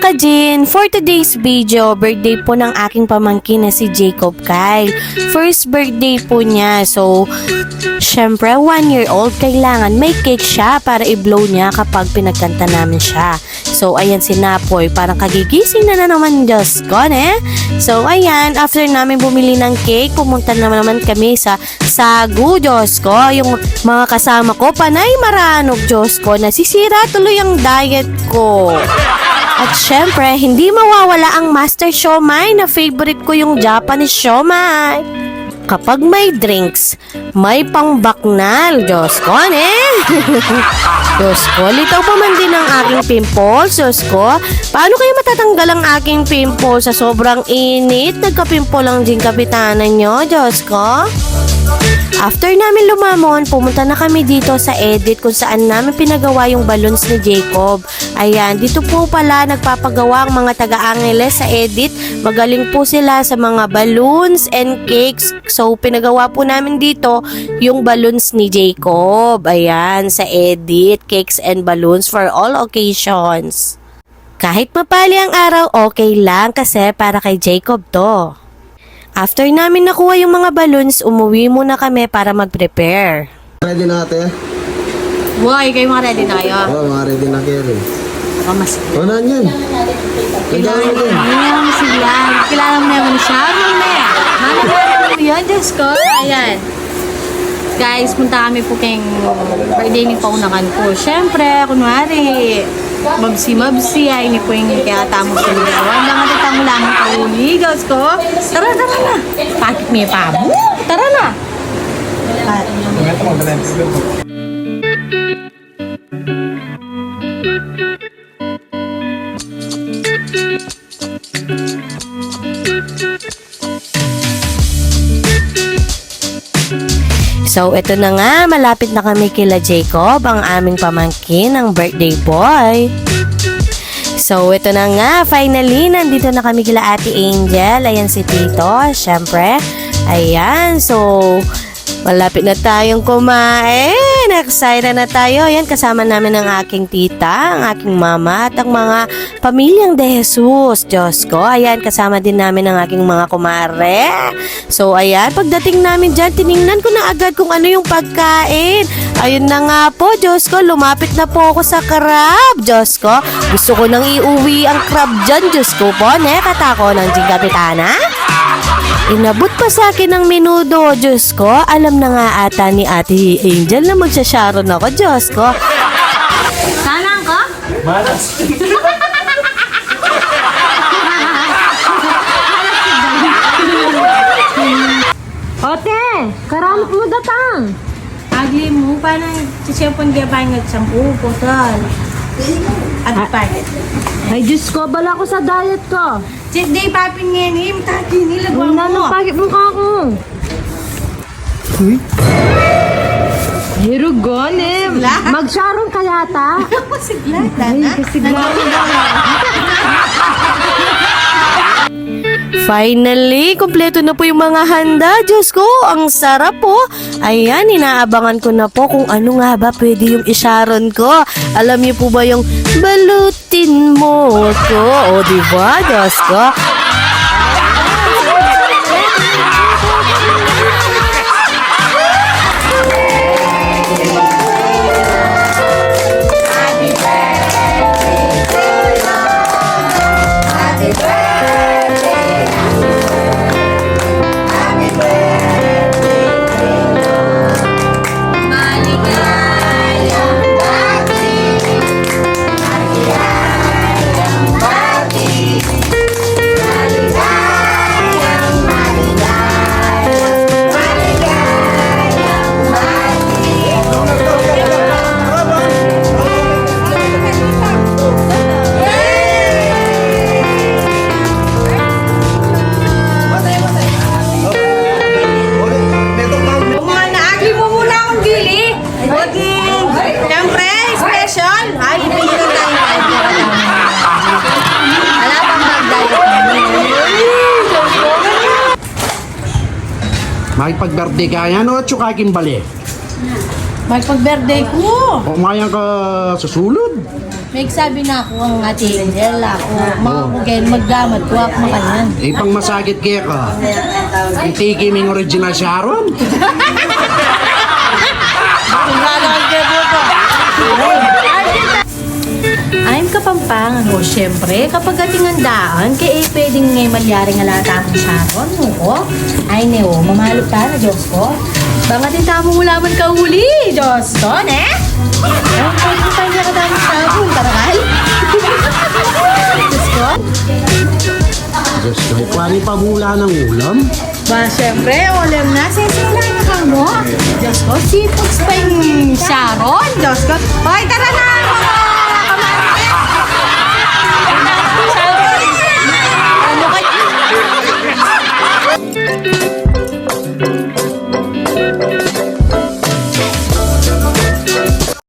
Kajin, for today's video, birthday po ng aking pamangkin na si Jacob Kyle. First birthday po niya. So, syempre, 1-year-old, kailangan may cake siya para i-blow niya kapag pinagkanta namin siya. So, ayan si Napoy, parang kagigising na naman, Diyos ko, eh. So, ayan, after namin bumili ng cake, pumunta naman kami sa Sagu, Diyos ko. Yung mga kasama ko, panay maranog, Diyos ko. Nasisira tuloy ang diet ko. At syempre, hindi mawawala ang Master Siomai na favorite ko yung Japanese siomai. Kapag may drinks, may pangbaknal. Diyos ko, Diyos ko, litaw pa man din ang aking pimples. Diyos ko, paano kayo matatanggal ang aking pimples sa sobrang init? Nagka-pimple lang din kapitanan nyo. Diyos ko. After namin lumamon, pumunta na kami dito sa edit kung saan namin pinagawa yung balloons ni Jacob. Ayan, dito po pala nagpapagawa ang mga taga-Angeles sa edit. Magaling po sila sa mga balloons and cakes. So, pinagawa po namin dito yung balloons ni Jacob. Ayan, sa edit, cakes and balloons for all occasions. Kahit mapali ang araw, okay lang kasi para kay Jacob to. After namin nakuha yung mga balloons, umuwi muna kami para mag-prepare. Ready na ate? Boy, kayo mga ready na kayo? Oo, mga ready na kayo rin. Baka mas... O, naan yan? Kilala mo sila. Kilala mo naman siya. Ano mo yan, Diyos ko. Ayan. Guys, punta kami po kayong birthday ni Paunakan po. Siyempre, kunwari, mabsi-mabsi, ay hindi po yung kaya tamo sa ligaw. Hanggang natin tamo lamang kauli. Diyos ko. Tara na. Pakit may pabo. Tara na. So, ito na nga, malapit na kami kila Jacob, ang aming pamangkin, ang birthday boy. So, ito na nga, finally, nandito na kami kila Ate Angel. Ayan si Tito, syempre. Ayan, so, malapit na tayong kumain. Excited na tayo. Ayan, kasama namin ang aking tita, ang aking mama, at ang mga pamilyang De Jesus. Diyos ko. Ayan, kasama din namin ang aking mga kumare. So, ayan, pagdating namin dyan, tiningnan ko na agad kung ano yung pagkain. Ayun na nga po, Diyos ko, lumapit na po ako sa crab. Diyos ko, gusto ko nang iuwi ang crab dyan. Diyos ko po, katako ng Jing Kapitana. Inabot pa sa akin ng menudo, Diyos ko. Alam na nga ata ni Ate Angel na magsasharon ako, Diyos ko. Sanang ko? Malas. Ote, karamot mo datang. Agli mo, paano sisiyapon gabay ng 10 putal? Ano pa? Ay, Diyos ko, bala ko sa diet ko. Check day papin ngayon, tati nila Huwag na nang pagit mukha ko. Hirugon eh. Mag-sharon ka yata. Sigla, Ay, kasigla. Finally, kompleto na po yung mga handa. Diyos ko, ang sarap po. Ayan, inaabangan ko na po kung ano nga ba pwede yung isharon ko. Alam niyo po ba yung balutin mo ko? O, diba, Diyos ko? Makipag-birthday ka yan o tsukakin bali? Makipag-birthday ko. O mayan ka sa sulod? May sabi na ako ang ating Angel ako. Mga kugen magdamat ko ako makanyan. Eh, pang masagit kaya ka. Itiki ming original Sharon. I'm kapampangan ko, syempre, kapag ating handaan, kaya pwedeng ngay malyari nga lahat ang Sharon, oo. Ay, neo, mamalot ka na, Diyos ko. Baka din tamo ulaman ka uli, Diyos ko, ne? Ay, pwede pa niya ka dami sabon, tarakal. Diyos ko. Diyos ko, kwani pa bula ng ulam? Ba, syempre, ulam na, sisila na ka mo. Diyos ko, seafoods pa yung Sharon, Diyos ko. Hoy, tara na, mga Ano ka?